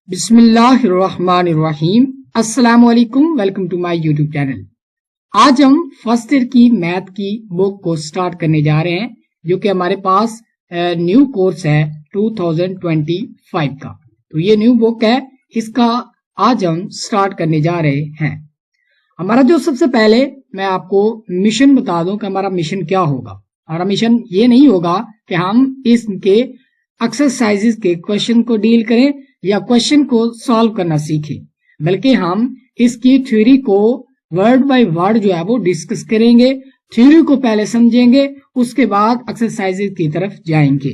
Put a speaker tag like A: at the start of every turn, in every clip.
A: बिस्मिल्लाहिर्रहमानिर्रहीम। अस्सलाम वालेकुम। Welcome to my YouTube channel. आज हम फर्स्ट ईयर की मैथ की बुक को स्टार्ट करने जा रहे हैं, जो कि हमारे पास न्यू कोर्स है 2025 का। तो ये न्यू बुक है, इसका आज हम स्टार्ट करने जा रहे हैं। हमारा जो सबसे पहले मैं आपको मिशन बता दूं कि हमारा मिशन क्या होगा। हमारा मिशन ये नहीं होगा कि हम इसके एक्सरसाइजेस के क्वेश्चन को डील करें या क्वेश्चन को सॉल्व करना सीखें, बल्कि हम इसकी थ्योरी को वर्ड बाय वर्ड जो है वो डिस्कस करेंगे। थ्योरी को पहले समझेंगे, उसके बाद एक्सरसाइजेस की तरफ जाएंगे।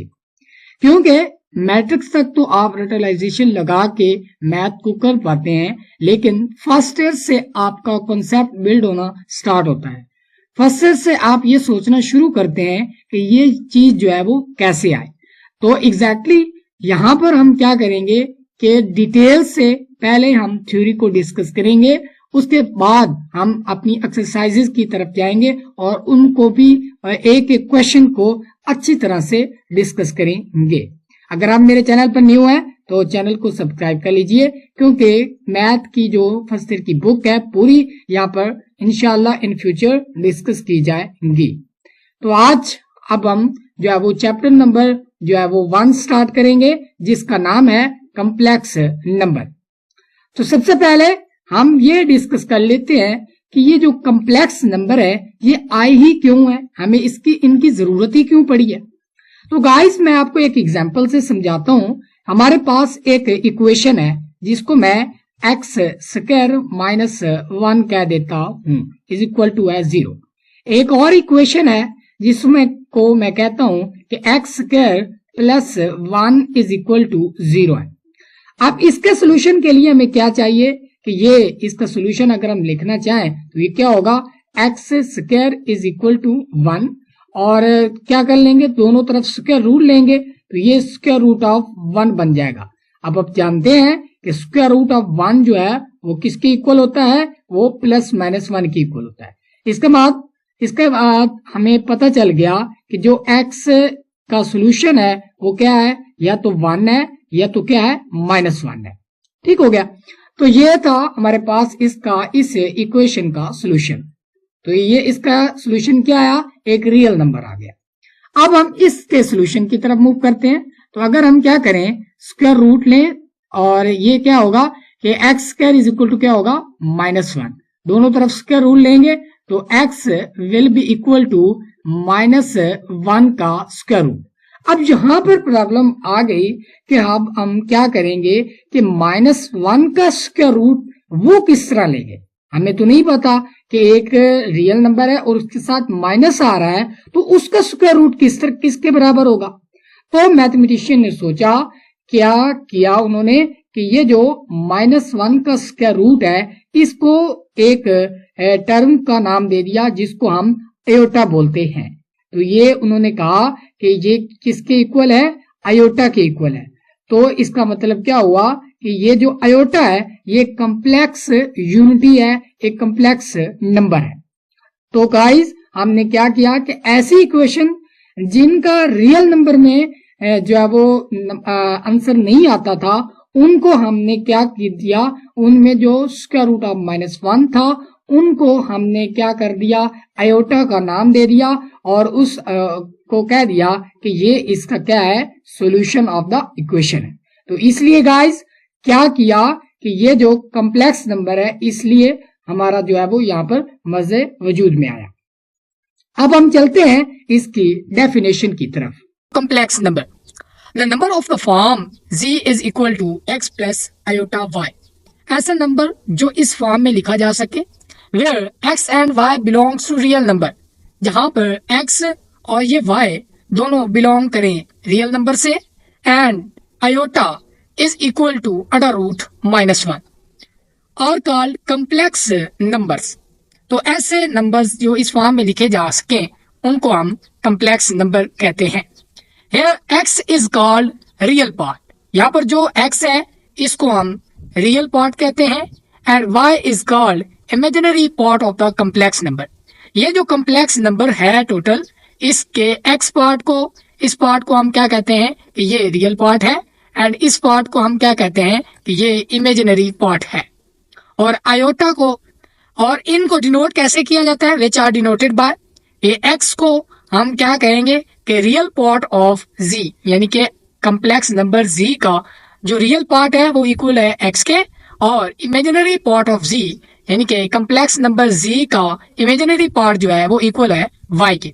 A: क्योंकि मैट्रिक्स तक तो आप रेटलाइजेशन लगा के मैथ को कर पाते हैं, लेकिन फर्स्ट ईयर से आपका कॉन्सेप्ट बिल्ड होना स्टार्ट होता है। फर्स्ट ईयर से आप ये सोचना शुरू करते हैं कि ये चीज जो है वो कैसे आए। तो एग्जैक्टली यहाँ पर हम क्या करेंगे कि डिटेल से पहले हम थ्योरी को डिस्कस करेंगे, उसके बाद हम अपनी एक्सरसाइजेस की तरफ जाएंगे और उनको भी एक एक क्वेश्चन को अच्छी तरह से डिस्कस करेंगे। अगर आप मेरे चैनल पर न्यू हैं तो चैनल को सब्सक्राइब कर लीजिए, क्योंकि मैथ की जो फर्स्ट ईयर की बुक है पूरी यहाँ पर इंशाल्लाह इन फ्यूचर डिस्कस की जाएंगी। तो आज अब हम जो है वो चैप्टर नंबर जो है वो 1 स्टार्ट करेंगे, जिसका नाम है कॉम्प्लेक्स नंबर। तो सबसे पहले हम ये डिस्कस कर लेते हैं कि ये जो कॉम्प्लेक्स नंबर है ये आए ही क्यों है, हमें इनकी जरूरत ही क्यों पड़ी है। तो गाइस मैं आपको एक एग्जांपल से समझाता हूं। हमारे पास एक इक्वेशन है जिसको मैं एक्स स्क्वायर माइनस 1 कह देता हूं इज इक्वल टू है 0। एक और इक्वेशन है जिसमें को मैं कहता हूं कि X square plus 1 is equal to 0 है। अब इसके सोल्यूशन के लिए हमें क्या चाहिए कि ये इसका सोल्यूशन अगर हम लिखना चाहें तो ये क्या होगा, X square is equal to 1 और क्या कर लेंगे, दोनों तरफ स्क्वायर रूट लेंगे तो ये स्क्वायर रूट ऑफ 1 बन जाएगा। अब आप जानते हैं कि स्क्वायर रूट ऑफ 1 जो है वो किसके इक्वल होता है, वो प्लस माइनस 1 के इक्वल होता है। इसके बाद हमें पता चल गया कि जो x का सोल्यूशन है वो क्या है, या तो 1 है या तो क्या है -1 है। ठीक हो गया। तो ये था हमारे पास इस इक्वेशन का सोल्यूशन। तो ये इसका सोल्यूशन क्या आया, एक रियल नंबर आ गया। अब हम इसके सोल्यूशन की तरफ मूव करते हैं। तो अगर हम क्या करें, स्क्वायर रूट लें और ये क्या होगा कि X square is equal to क्या होगा -1, दोनों तरफ स्क्वायर रूट लेंगे तो x will be equal to -1 का स्क्वायर रूट। अब यहां पर प्रॉब्लम आ गई कि अब हम क्या करेंगे कि -1 का स्क्वायर रूट वो किस तरह लेंगे। हमें तो नहीं पता कि एक रियल नंबर है और उसके साथ माइनस आ रहा है, तो उसका स्क्वायर रूट किसके बराबर होगा। तो मैथमेटिशियन ने सोचा, क्या किया उन्होंने कि ये जो -1 का स्क्वायर रूट है इसको एक टर्म का नाम दे दिया जिसको हम आयोटा बोलते हैं। तो ये उन्होंने कहा कि ये किसके इक्वल है, आयोटा के इक्वल है। तो इसका मतलब क्या हुआ कि ये जो आयोटा है ये कॉम्प्लेक्स यूनिटी है, एक कॉम्प्लेक्स नंबर है। तो गाइस हमने क्या किया कि ऐसी इक्वेशन जिनका रियल नंबर में जो है वो आंसर नहीं आता था, उनको हमने क्या किया, उनमें जो स्क्वायर रूट ऑफ -1 था उनको हमने क्या कर दिया, आयोटा का नाम दे दिया और उस को कह दिया कि ये इसका क्या है, सॉल्यूशन ऑफ द इक्वेशन है। तो इसलिए गाइस क्या किया कि ये जो कॉम्प्लेक्स नंबर है इसलिए हमारा जो है वो यहाँ पर मजे वजूद में आया। अब हम चलते हैं इसकी डेफिनेशन की तरफ। Complex number, The number of the form z is equal to x plus iota y। ऐसा नंबर जो इस फॉर्म में लिखा जा सके where x and y belongs to real number, जहां पर x और ये y दोनों बिलोंग करें रियल नंबर से, and iota is equal to under root -1 और कॉल्ड कॉम्प्लेक्स नंबर्स। तो ऐसे नंबर्स जो इस फॉर्म में लिखे जा सके उनको हम कॉम्प्लेक्स नंबर कहते हैं। Here x is called real part, यहाँ पर जो x है इसको हम रियल पार्ट कहते हैं, and y is called imaginary part of the complex number। ये जो कॉम्प्लेक्स नंबर है टोटल, इसके x पार्ट को, इस पार्ट को हम क्या कहते हैं कि ये रियल पार्ट है, एंड इस पार्ट को हम क्या कहते हैं कि ये इमेजिनरी पार्ट है। और आयोटा को और इनको डिनोट कैसे किया जाता है, विच आर डिनोटेड बाय, ये एक्स को हम क्या कहेंगे कि रियल पार्ट ऑफ जी, यानी कि कम्प्लेक्स नंबर जी का जो रियल पार्ट है वो इक्वल है एक्स के, और इमेजिनरी पार्ट ऑफ जी यानी कि कम्प्लेक्स नंबर जी का इमेजिनरी पार्ट जो है वो इक्वल है वाई के।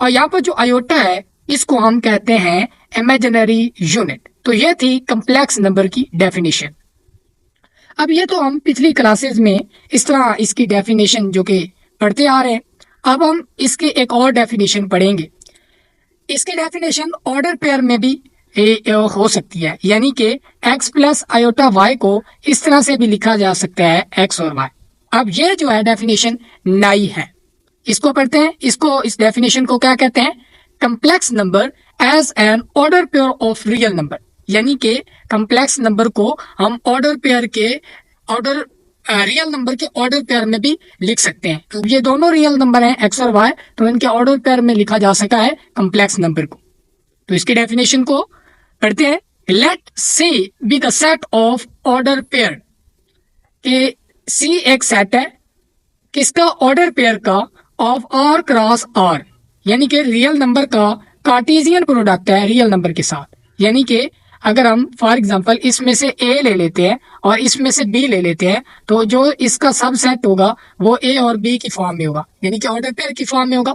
A: और यहाँ पर जो आयोटा है इसको हम कहते हैं इमेजिनरी यूनिट। तो ये थी कम्प्लेक्स नंबर की डेफिनेशन। अब ये तो हम पिछली क्लासेस में इस तरह इसकी डेफिनेशन जो कि पढ़ते आ रहे हैं। अब हम इसके एक और डेफिनेशन पढ़ेंगे। इसकी डेफिनेशन ऑर्डर पेयर में भी हो सकती है, यानी कि x प्लस आयोटा y को इस तरह से भी लिखा जा सकता है x और y। अब ये जो है डेफिनेशन नई है, इसको पढ़ते हैं। इस डेफिनेशन को क्या कहते हैं, complex number as an order pair of real number, यानी कि कम्प्लेक्स नंबर को हम रियल नंबर के ऑर्डर पेयर में भी लिख सकते हैं। तो ये दोनों रियल नंबर हैं एक्स और वाई, तो इनके ऑर्डर पेयर में लिखा जा सका है कम्प्लेक्स नंबर को। तो इसके डेफिनेशन को पढ़ते हैं। Let C be the set of order pair, के सी एक सेट है किसका, ऑर्डर पेयर का, ऑफ आर क्रॉस आर, यानी कि रियल नंबर का कार्टेशियन प्रोडक्ट है रियल नंबर के साथ। यानी कि अगर हम फॉर एग्जांपल इसमें से ए ले लेते हैं और इसमें से बी ले लेते हैं, तो जो इसका सबसेट होगा वो ए और बी की फॉर्म में होगा, यानी कि ऑर्डर पेयर की फॉर्म में होगा।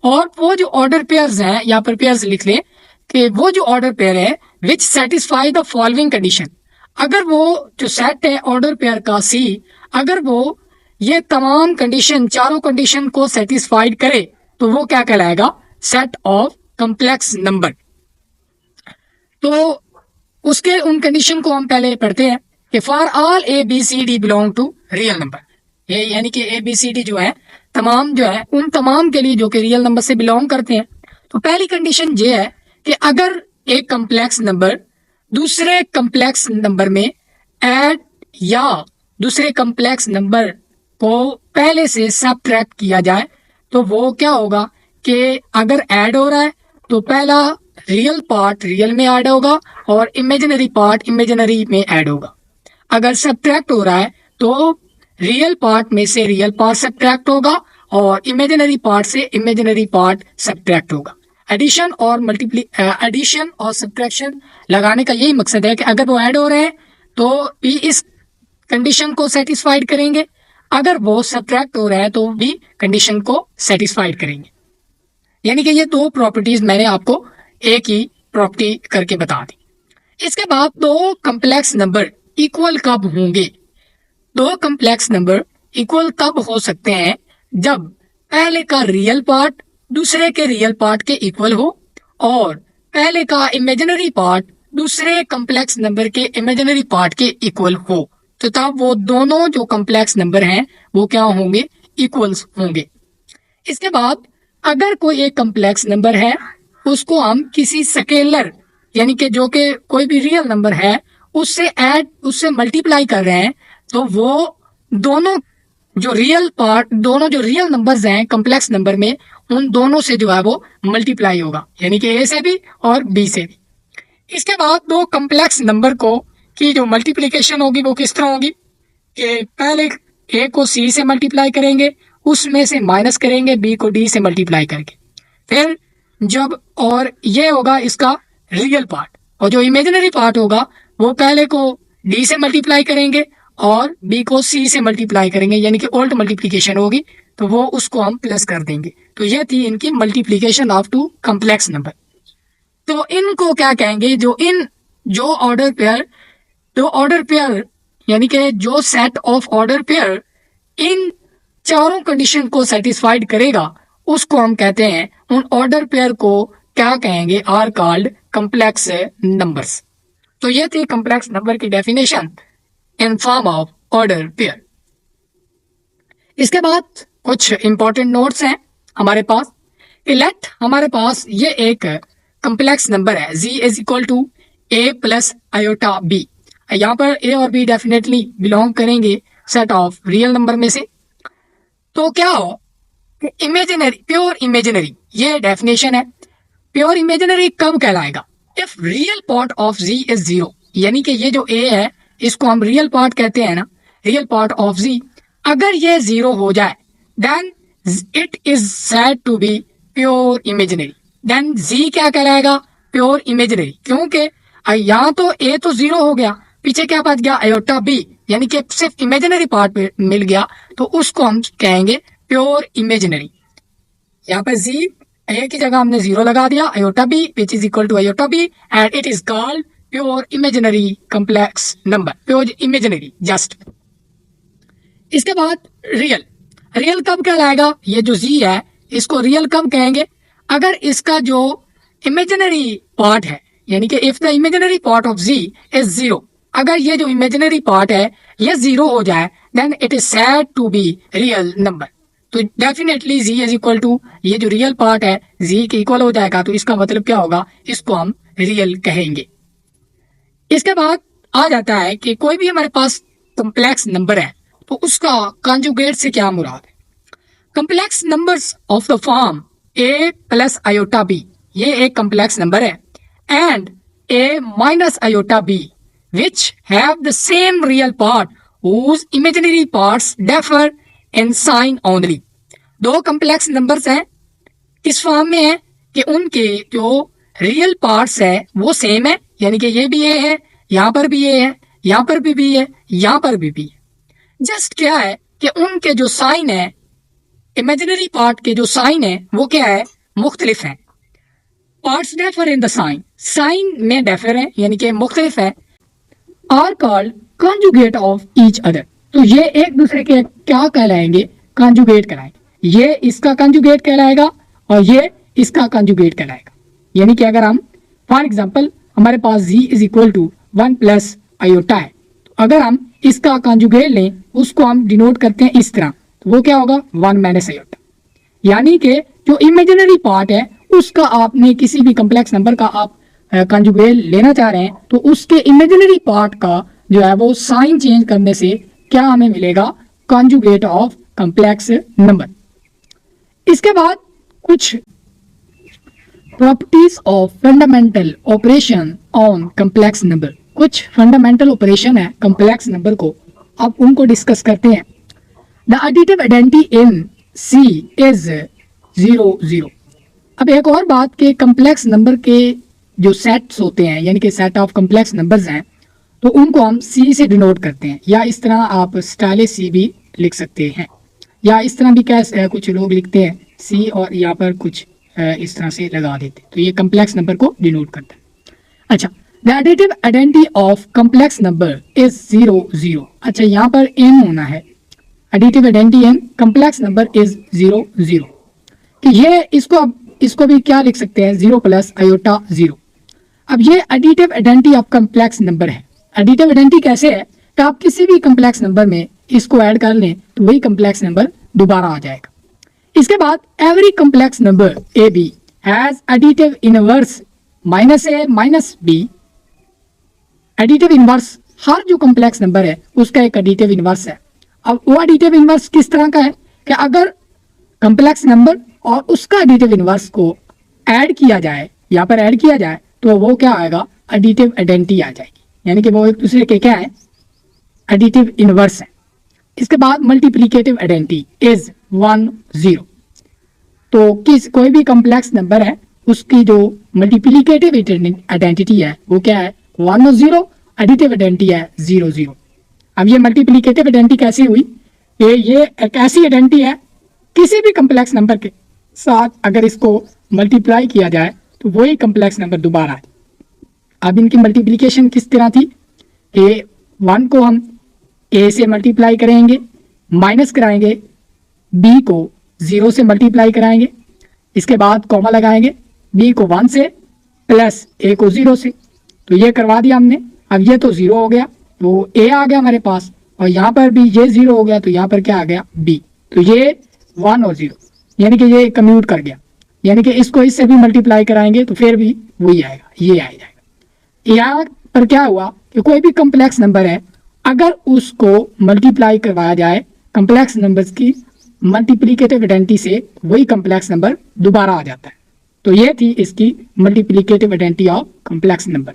A: और वो जो ऑर्डर पेयर्स हैं, यहाँ पर पेयर्स लिख लें कि वो जो ऑर्डर पेयर है विच सेटिस्फाई द फॉलोइंग कंडीशन, अगर वो जो सेट है ऑर्डर पेयर का सी, अगर वो ये तमाम कंडीशन, चारों कंडीशन को सेटिस्फाइड करे तो वो क्या कहलाएगा, सेट ऑफ कम्प्लेक्स नंबर। तो उसके उन कंडीशन को हम पहले पढ़ते हैं कि for all A B C D belong to real number, ये यानी कि ए बी सी डी जो है तमाम जो है उन तमाम के लिए जो कि रियल नंबर से बिलोंग करते हैं। तो पहली कंडीशन ये है कि अगर एक कम्प्लेक्स नंबर दूसरे कम्प्लेक्स नंबर में ऐड या दूसरे कम्प्लेक्स नंबर को पहले से सबट्रैक्ट किया जाए, तो वो क्या होगा कि अगर ऐड हो रहा है तो पहला रियल पार्ट रियल में ऐड होगा और इमेजिनरी पार्ट इमेजिनरी में ऐड होगा। अगर सब्ट्रैक्ट हो रहा है तो रियल पार्ट में से रियल पार्ट सब्ट्रैक्ट होगा और इमेजिनरी पार्ट से इमेजिनरी पार्ट सब्ट्रैक्ट होगा। एडिशन और सब्ट्रैक्शन लगाने का यही मकसद है कि अगर वो ऐड हो रहे हैं तो भी इस कंडीशन को सेटिस्फाइड करेंगे, अगर वो सब्ट्रैक्ट हो रहा है तो भी कंडीशन को सेटिस्फाइड करेंगे। यानी कि ये दो प्रॉपर्टीज मैंने आपको एक ही प्रॉपर्टी करके बता दी। इसके बाद दो कम्प्लेक्स नंबर इक्वल कब होंगे, दो कम्प्लेक्स नंबर इक्वल तब हो सकते हैं जब पहले का रियल पार्ट दूसरे के रियल पार्ट के इक्वल हो और पहले का इमेजिनरी पार्ट दूसरे कम्प्लेक्स नंबर के इमेजिनरी पार्ट के इक्वल हो, तो तब वो दोनों जो कम्प्लेक्स नंबर हैं वो क्या होंगे, इक्वल्स होंगे। इसके बाद अगर कोई एक कम्प्लेक्स नंबर है उसको हम किसी स्केलर यानी कि जो कि कोई भी रियल नंबर है उससे मल्टीप्लाई कर रहे हैं, तो वो दोनों जो रियल नंबर्स हैं कम्प्लेक्स नंबर में उन दोनों से जो है वो मल्टीप्लाई होगा, यानी कि ए से भी और बी से भी। इसके बाद दो कम्प्लेक्स नंबर की जो मल्टीप्लिकेशन होगी वो किस तरह होगी कि पहले ए को सी से मल्टीप्लाई करेंगे, उसमें से माइनस करेंगे बी को डी से मल्टीप्लाई करके, फिर जब और ये होगा इसका रियल पार्ट, और जो इमेजिनरी पार्ट होगा वो पहले को डी से मल्टीप्लाई करेंगे और बी को सी से मल्टीप्लाई करेंगे, यानी कि उल्ट मल्टीप्लिकेशन होगी, तो वो उसको हम प्लस कर देंगे। तो ये थी इनकी multiplication of two complex number. तो इनको क्या कहेंगे, जो ऑर्डर पेयर यानी कि जो सेट ऑफ ऑर्डर पेयर इन चारों कंडीशन को सेटिस्फाइड करेगा उसको हम कहते हैं, उन ऑर्डर पेयर को क्या कहेंगे, आर कॉल्ड कम्प्लेक्स नंबर्स। तो ये थी कम्प्लेक्स नंबर की definition in form of order pair. इसके बाद कुछ इंपॉर्टेंट नोट्स हैं हमारे पास। लेट हमारे पास ये एक कम्प्लेक्स नंबर है z is equal to a plus iota b। यहाँ पर a और b डेफिनेटली बिलोंग करेंगे सेट ऑफ रियल नंबर में से। तो क्या हो इमेजिनरी, प्योर इमेजिनरी, ये डेफिनेशन है। प्योर इमेजिनरी कब कहलाएगा, if real part of z is 0, यानी कि ये जो a है इसको हम रियल पार्ट कहते हैं ना, रियल पार्ट ऑफ z, अगर ये 0 हो जाए then it is said to be pure imaginary. Then z क्या कहलाएगा? प्योर इमेजिनरी, क्योंकि यहाँ तो a तो 0 हो गया, पीछे क्या बच गया? आयोटा b, यानी कि सिर्फ इमेजिनरी पार्ट मिल गया, तो उसको हम कहेंगे प्योर इमेजिनरी। यहाँ पर z a की जगह हमने 0 लगा दिया, iota b which is equal to iota b, and it is called pure imaginary complex number, pure imaginary just. इसके बाद रियल, रियल कब कहलाएगा? ये जो z है इसको रियल कब कहेंगे? अगर इसका जो इमेजिनरी पार्ट है, यानी कि if the imaginary part of z is 0, अगर ये जो इमेजिनरी पार्ट है ये 0 हो जाए then it is said to be real number. तो definitely z is equal to, ये जो रियल पार्ट है z के इक्वल हो जाएगा, तो इसका मतलब क्या होगा? इसको हम रियल कहेंगे। इसके बाद आ जाता है कि कोई भी हमारे पास कॉम्प्लेक्स नंबर है तो उसका कॉन्जुगेट से क्या मुराद है? Complex numbers of the form a plus iota b, ये एक कॉम्प्लेक्स नंबर है, and a minus iota b which have the same real part whose imaginary parts differ in sign only। दो कॉम्प्लेक्स नंबर्स हैं, किस form में है कि उनके जो रियल पार्ट्स है वो सेम है, यानी कि ये भी ए है, यहाँ पर भी ए है, यहाँ पर भी बी है, यहाँ पर भी बी है। जस्ट क्या है कि उनके जो साइन है, इमेजिनरी पार्ट के जो साइन है वो क्या है? मुख्तलिफ हैं। Parts differ in the sign, sign में डिफर है यानी कि मुख्तलिफ है, are called conjugate of each other. तो ये एक दूसरे के क्या कहलाएंगे? कॉन्जुगेट कहलाएंगे। ये इसका कॉन्जुगेट कहलाएगा और ये इसका कॉन्जुगेट कहलाएगा। यानी कि अगर हम फॉर एग्जांपल हमारे पास z is equal to 1 plus iota है, तो अगर हम इसका कॉन्जुगेट लें उसको हम डिनोट करते हैं इस तरह, तो वो क्या होगा? 1 माइनस आयोटा। यानी कि जो इमेजिनरी पार्ट है उसका आपने किसी भी कॉम्प्लेक्स नंबर का आप कॉन्जुगेट लेना चाह रहे हैं तो उसके इमेजिनरी पार्ट का जो है वो साइन चेंज करने से क्या हमें मिलेगा? Conjugate of complex number. इसके बाद कुछ properties of fundamental operation on complex number, कुछ फंडामेंटल ऑपरेशन है कॉम्प्लेक्स नंबर को, अब उनको डिस्कस करते हैं। The additive identity in C is 0 0। अब एक और बात के कॉम्प्लेक्स नंबर के जो सेट्स होते हैं, यानी कि सेट ऑफ कॉम्प्लेक्स नंबर्स हैं, तो उनको हम C से डिनोट करते हैं, या इस तरह आप स्टाइलिश C भी लिख सकते हैं, या इस तरह भी कैसे कुछ लोग लिखते हैं C और यहाँ पर कुछ इस तरह से लगा देते हैं, तो ये कॉम्प्लेक्स नंबर को डिनोट करता है। अच्छा, the additive identity of complex number is 0 0। अच्छा, यहाँ पर m होना है, additive identity in complex number is 0 0, कि ये इसको भी क्या लिख सकते हैं? 0 प्लस आयोटा 0। अब ये additive identity of complex number है। एडिटिव आइडेंटिटी कैसे है कि आप किसी भी कॉम्प्लेक्स नंबर में इसको ऐड कर लें तो वही कॉम्प्लेक्स नंबर दोबारा आ जाएगा। इसके बाद every complex number A B has additive inverse minus A minus B. Additive inverse, हर जो कॉम्प्लेक्स नंबर है उसका एक एडिटिव इनवर्स है। अब वो एडिटिव इनवर्स किस तरह का है कि अगर कॉम्प्लेक्स नंबर और उसका एडिटिव इनवर्स को ऐड किया जाए, यहाँ पर ऐड किया जाए, तो वो क्या आएगा? एडिटिव आइडेंटिटी आ जाएगी, यानी कि वो एक दूसरे के क्या है? एडिटिव इनवर्स है। इसके बाद मल्टीप्लिकेटिव आइडेंटिटी इज 1 0। तो कोई भी कॉम्प्लेक्स नंबर है उसकी जो मल्टीप्लिकेटिव आइडेंटिटी है वो क्या है? 1 और 0, एडिटिव आइडेंटिटी है 0 0। अब ये मल्टीप्लिकेटिव आइडेंटिटी कैसी हुई? ये एक ऐसी आइडेंटिटी है किसी भी कॉम्प्लेक्स नंबर के साथ अगर इसको मल्टीप्लाई किया जाए तो वही कॉम्प्लेक्स नंबर दोबारा आए। अब इनकी मल्टीप्लिकेशन किस तरह थी? A1 को हम A से मल्टीप्लाई करेंगे, माइनस कराएंगे, B को 0 से मल्टीप्लाई कराएंगे, इसके बाद कॉमा लगाएंगे, B को 1 से प्लस A को 0 से, तो ये करवा दिया हमने। अब ये तो 0 हो गया तो A आ गया हमारे पास, और यहाँ पर भी ये 0 हो गया तो यहाँ पर क्या आ गया? B। तो ये 1 और 0 यानी कि ये कम्यूट कर गया, यानी कि इसको इससे भी मल्टीप्लाई कराएंगे तो फिर भी वही आएगा, ये आ जाएगा। यहाँ पर क्या हुआ कि कोई भी कॉम्प्लेक्स नंबर है अगर उसको मल्टीप्लाई करवाया जाए कॉम्प्लेक्स नंबर्स की मल्टीप्लिकेटिव आइडेंटिटी से, वही कॉम्प्लेक्स नंबर दोबारा आ जाता है। तो ये थी इसकी multiplicative identity of complex number.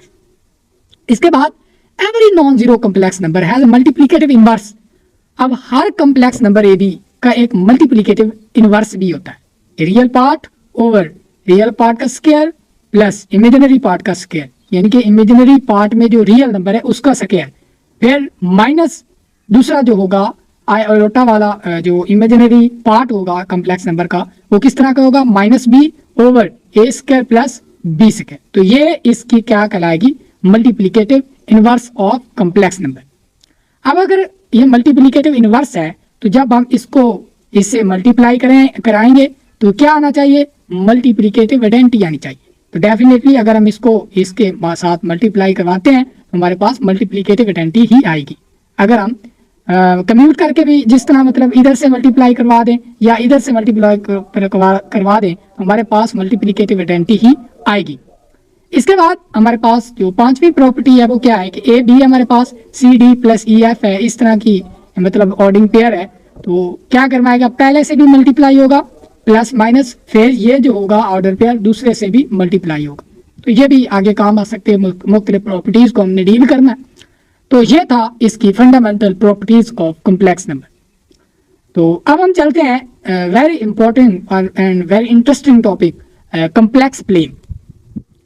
A: इसके बाद every non zero complex number has multiplicative inverse. अब हर कॉम्प्लेक्स नंबर ए बी का एक मल्टीप्लिकेटिव इनवर्स भी होता है। Real part over real part का स्क्वायर प्लस इमेजिनरी पार्ट का स्क्वायर, यानी कि इमेजिनरी पार्ट में जो रियल नंबर है उसका स्क्वायर, फिर माइनस दूसरा जो होगा आयोटा वाला जो इमेजिनरी पार्ट होगा कॉम्प्लेक्स नंबर का वो किस तरह का होगा, minus B over A square plus B square. तो ये इसकी क्या कहलाएगी, multiplicative inverse of complex number. अब अगर ये मल्टीप्लिकेटिव इनवर्स है तो जब हम इसको इससे मल्टीप्लाई कराएंगे तो क्या आना चाहिए, मल्टीप्लिकेटिव आइडेंटिटी आनी चाहिए। तो डेफिनेटली अगर हम इसको इसके साथ मल्टीप्लाई करवाते हैं तो हमारे पास मल्टीप्लिकेटिव आइडेंटिटी ही आएगी। अगर हम कम्यूट करके भी जिस तरह मतलब इधर से मल्टीप्लाई करवा दें या इधर से मल्टीप्लाई करवा दें तो हमारे पास मल्टीप्लिकेटिव आइडेंटिटी ही आएगी। इसके बाद हमारे पास जो पांचवी प्रॉपर्टी है वो क्या है कि ए बी हमारे पास C D plus E F है, इस तरह की मतलब ऑर्डिंग पेयर है। तो क्या करवाएगा, पहले से भी मल्टीप्लाई होगा प्लस माइनस, फिर ये जो होगा ऑर्डर पेयर दूसरे से भी मल्टीप्लाई होगा। तो ये भी आगे काम आ सकते हैं, मुख्तलिफ प्रॉपर्टीज को हमने डील करना है। तो ये था इसकी fundamental properties of complex number. तो अब हम चलते हैं very important and very interesting topic, complex plane.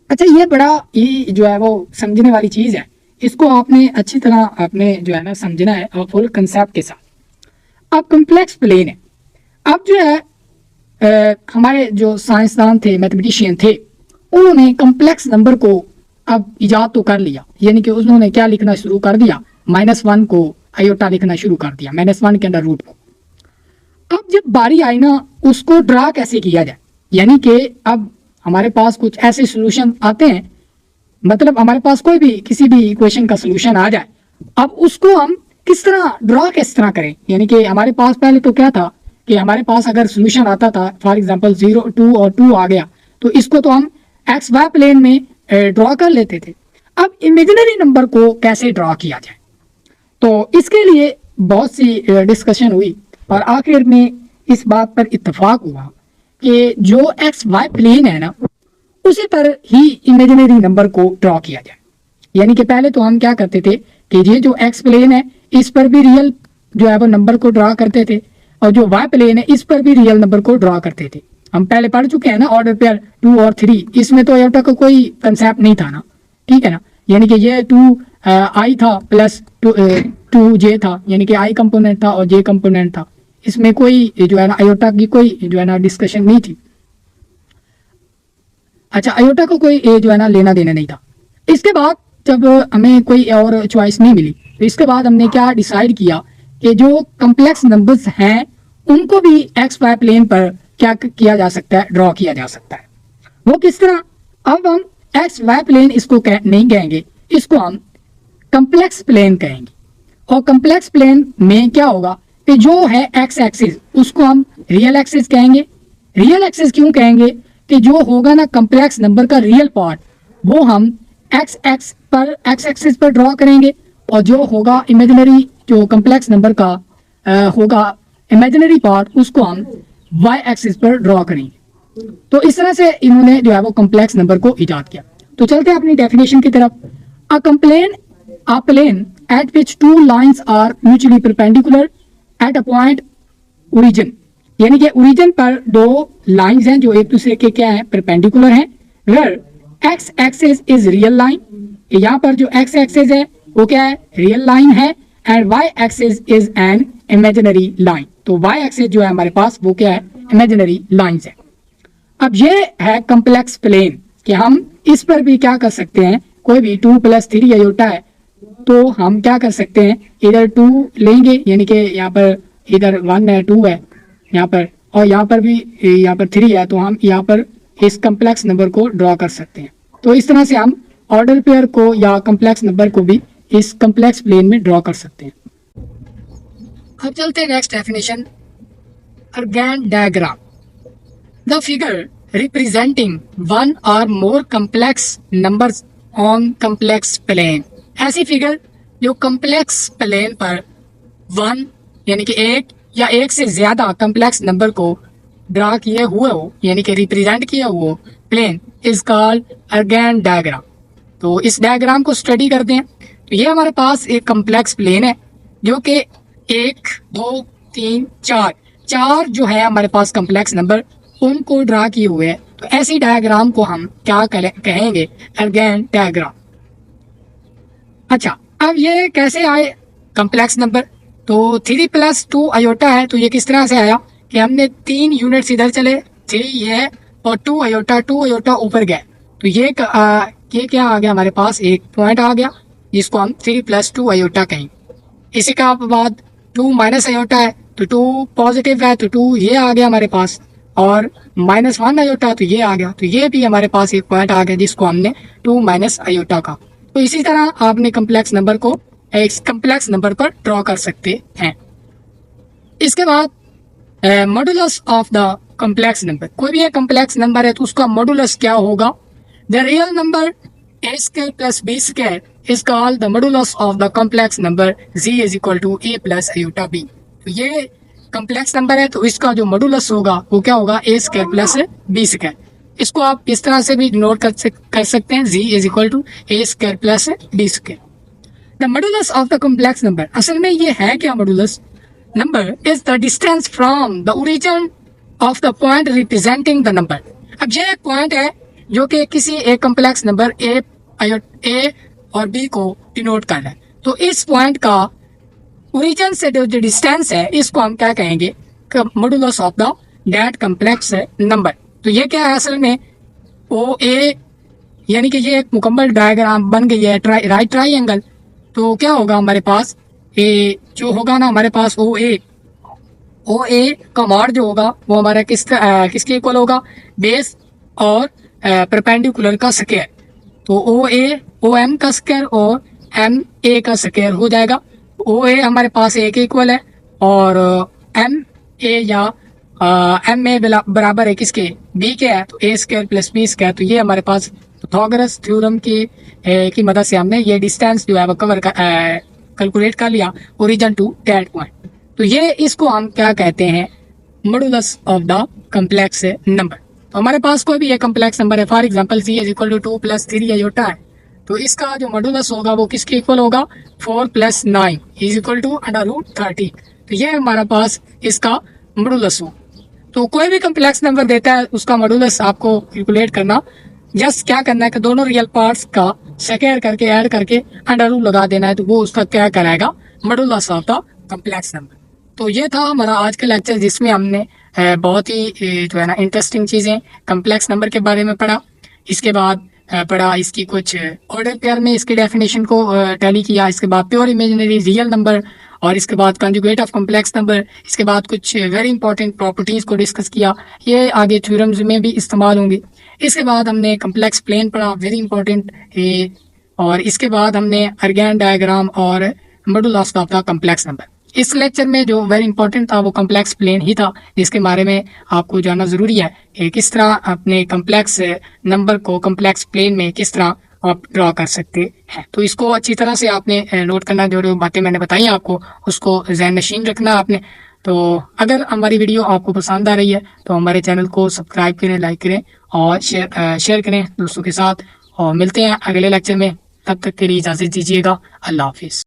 A: अच्छा, ये बड़ा ही जो है वो समझने वाली चीज है, इसको आपने अच्छी तरह आपने जो है ना समझना है और फुल कंसेप्ट के साथ। अब कॉम्प्लेक्स प्लेन है, अब जो है हमारे जो साइंसदान थे, मैथमेटिशियन थे, उन्होंने कॉम्प्लेक्स नंबर को अब इजाद तो कर लिया, यानी कि उन्होंने क्या लिखना शुरू कर दिया, -1 को आयोटा लिखना शुरू कर दिया, -1 के अंडर रूट को। अब जब बारी आई ना उसको ड्रा कैसे किया जाए, यानी कि अब हमारे पास कुछ ऐसे सॉल्यूशन आते हैं, मतलब हमारे पास कोई भी किसी भी इक्वेशन का सॉल्यूशन आ जाए, अब उसको हम किस तरह ड्रा किस तरह करें। यानी कि हमारे पास पहले तो क्या था कि हमारे पास अगर सॉल्यूशन आता था, फॉर एग्जांपल 0 2 और 2 आ गया तो इसको तो हम एक्स वाई प्लेन में ड्रॉ कर लेते थे। अब इमेजिनरी नंबर को कैसे ड्रॉ किया जाए, तो इसके लिए बहुत सी डिस्कशन हुई और आखिर में इस बात पर इत्तेफाक हुआ कि जो एक्स वाई प्लेन है ना उसी पर ही इमेजिनरी नंबर को ड्रॉ किया जाए। यानी कि पहले तो हम क्या करते थे कि ये जो एक्स प्लेन है इस पर भी रियल जो है वो नंबर को ड्रॉ करते थे और जो वाई प्लेन है इस पर भी रियल नंबर को ड्रॉ करते थे। हम पहले पढ़ चुके हैं ना ऑर्डर पेयर 2 और 3, इसमें तो आयोटा का कोई कंसेप्ट नहीं था ना, ठीक है ना। यानी कि ये 2 आई था प्लस 2 जे था, यानी कि आई कंपोनेंट था और जे कंपोनेंट था, इसमें कोई जो है ना आयोटा की कोई जो है ना डिस्कशन नहीं थी। अच्छा, आयोटा को कोई जो है ना लेना देना नहीं था। इसके बाद जब हमें कोई और चॉइस नहीं मिली तो इसके बाद हमने क्या डिसाइड किया कि जो कॉम्प्लेक्स नंबर्स हैं उनको भी एक्स वाई प्लेन पर क्या किया जा सकता है, ड्रॉ किया जा सकता है। वो किस तरह, अब हम एक्स वाई प्लेन इसको नहीं कहेंगे, इसको हम कॉम्प्लेक्स प्लेन कहेंगे। और कॉम्प्लेक्स प्लेन में क्या होगा कि जो है एक्स एक्सिस उसको हम रियल एक्सिस कहेंगे। रियल एक्सिस क्यों कहेंगे कि जो होगा ना कॉम्प्लेक्स नंबर का रियल पार्ट वो हम एक्स एक्सिस पर ड्रॉ करेंगे और जो होगा इमेजिनरी जो कॉम्प्लेक्स नंबर का होगा इमेजिनरी पार्ट उसको हम वाई एक्सिस पर ड्रॉ करेंगे। तो इस तरह से इन्होंने जो है वो कॉम्प्लेक्स नंबर को इजाद किया। तो चलते हैं अपनी डेफिनेशन की तरफ। A plane at which 2 lines are mutually perpendicular at a point origin, यानी कि ओरिजिन पर 2 लाइंस हैं जो एक दूसरे के क्या है, परपेंडिकुलर हैं। Where X axis is real line, यहाँ पर जो एक्स एक्सिस है वो क्या है, रियल लाइन है, and Y axis is an imaginary line. तो वाई एक्सिस जो है हमारे पास वो क्या है, इमेजिनरी लाइंस है। अब ये है कॉम्प्लेक्स प्लेन कि हम इस पर भी क्या कर सकते हैं, कोई भी 2 + 3 आयोटा है तो हम क्या कर सकते हैं, इधर 2 लेंगे, यानी कि यहाँ पर इधर 1 है 2 है यहाँ पर, और यहाँ पर भी यहाँ पर 3 है, तो हम यहाँ पर इस कॉम्प्लेक्स नंबर को ड्रॉ कर सकते हैं। तो इस तरह से हम ऑर्डर पेयर को या कॉम्प्लेक्स नंबर को भी इस कॉम्प्लेक्स प्लेन में ड्रॉ कर सकते हैं। अब चलते हैं next definition, Argand diagram, the figure representing 1 or more complex numbers on complex plane। ऐसी फिगर जो कॉम्प्लेक्स प्लेन पर 1 यानी कि 1 या 1 से ज्यादा कॉम्प्लेक्स नंबर को ड्रा किए हुए हो, यानी कि रिप्रेजेंट किए हुए हो, प्लेन इज कॉल्ड अर्गैन डायग्राम। तो इस डायग्राम को स्टडी करते हैं। तो ये हमारे पास एक कम्प्लेक्स प्लेन है जो कि 1 2 3 4 जो है हमारे पास कम्प्लेक्स नंबर उनको ड्रा किए हुए हैं। तो ऐसी डायग्राम को हम क्या कहेंगे? अर्गैन डायग्राम। अच्छा, अब ये कैसे आए कम्प्लेक्स नंबर? तो 3 + 2 आयोटा है, तो ये किस तरह से आया कि हमने 3 यूनिट्स इधर चले, 3 ये और 2 आयोटा ऊपर गए। तो ये क्या आ गया हमारे पास? एक पॉइंट आ गया जिसको हम 3 + 2 आयोटा कहेंगे। इसी का बाद 2 - आयोटा है, तो 2 पॉजिटिव है, तो 2 ये आ गया हमारे पास, और -1 आयोटा, तो ये आ गया। तो ये भी हमारे पास एक पॉइंट आ गया जिसको हमने 2 - आयोटा का। तो इसी तरह आपने कम्प्लेक्स नंबर को एक कम्प्लेक्स नंबर पर ड्रॉ कर सकते हैं। इसके बाद modulus of the complex number. कोई भी एक कम्प्लेक्स नंबर है तो उसका मॉडुलस क्या होगा? The real number a² + b² is called the modulus of the complex number z is equal to a + iota b। तो ये कम्प्लेक्स नंबर है, तो इसका जो मॉडुलस होगा वो क्या होगा? a² + b²। इसको आप इस तरह से भी नोट कर सकते हैं, z is equal to a² + b²। The modulus of the complex number, असल में ये है क्या? Modulus number is the distance from the origin of the point representing the number. अब ये एक पॉइंट है जो कि किसी एक कम्प्लेक्स नंबर ए और बी को डिनोट कर रहा है। तो इस पॉइंट का ओरिजिन से जो डिस्टेंस है इसको हम क्या कहेंगे? Modulus of the that complex number. तो ये क्या है असल में? ओ ए, यानी कि ये एक मुकम्मल डायग्राम बन गई है, राइट ट्राइंगल। तो क्या होगा हमारे पास? ए जो होगा ना हमारे पास ओ ए का मॉड जो होगा वो हमारा किसके इक्वल होगा? बेस और परपेंडिकुलर का स्क्वायर। तो ओ एम का स्क्वायर और एम ए का स्क्वायर हो जाएगा। ओ ए हमारे पास ए के इक्वल है और एम ए या एम ए बराबर है किसके? बी के है, तो a² + b²। तो ये हमारे पास पाइथागोरस थ्योरम की मदद से हमने ये डिस्टेंस जो है वो कैलकुलेट कर लिया, ओरिजिन टू दैट पॉइंट। तो ये इसको हम क्या कहते हैं? Modulus of the complex number. तो हमारे पास कोई भी एक कम्प्लेक्स नंबर है, for example z is equal to 2 + 3 iota है, तो इसका जो मॉडुलस होगा वो किसके इक्वल होगा? 4 + 9 is equal to √30। तो ये हमारा पास इसका मॉडुलस हो। तो कोई भी कम्प्लेक्स नंबर देता है उसका मॉडुलस आपको कैलकुलेट करना, जस्ट क्या करना है कि दोनों रियल पार्ट्स का स्क्वायर करके ऐड करके √ लगा देना है, तो वो उसका क्या कराएगा? Modulus of the complex number. तो ये था हमारा आज का लेक्चर जिसमें हमने बहुत ही जो है ना इंटरेस्टिंग चीज़ें कम्प्लेक्स नंबर के बारे में पढ़ा। इसके बाद पढ़ा इसकी कुछ ऑर्डर पेयर में इसकी डेफिनेशन को टैली किया। इसके बाद प्योर इमेजिनरी रियल नंबर, और इसके बाद कंजुगेट ऑफ कम्प्लेक्स नंबर। इसके बाद कुछ वेरी इंपॉर्टेंट प्रॉपर्टीज़ को डिस्कस किया, ये आगे थ्योरम्स में भी इस्तेमाल होंगे। इसके बाद हमने कम्प्लेक्स प्लेन पढ़ा, वेरी इंपॉर्टेंट। और इसके बाद हमने अर्गैन डायग्राम और modulus of the complex number. इस लेक्चर में जो वेरी इंपॉर्टेंट था वो कम्प्लेक्स प्लेन ही था, जिसके बारे में आपको जानना ज़रूरी है कि किस तरह अपने कम्प्लेक्स नंबर को कम्प्लेक्स प्लेन में किस तरह आप ड्रॉ कर सकते हैं। तो इसको अच्छी तरह से आपने नोट करना, जो बातें मैंने बताई आपको उसको ज़हन नशीन रखना आपने। तो अगर हमारी वीडियो आपको पसंद आ रही है तो हमारे चैनल को सब्सक्राइब करें, लाइक करें और शेयर करें दोस्तों के साथ। और मिलते हैं अगले लेक्चर में, तब तक के लिए इजाज़त दीजिएगा। अल्लाह हाफिज़।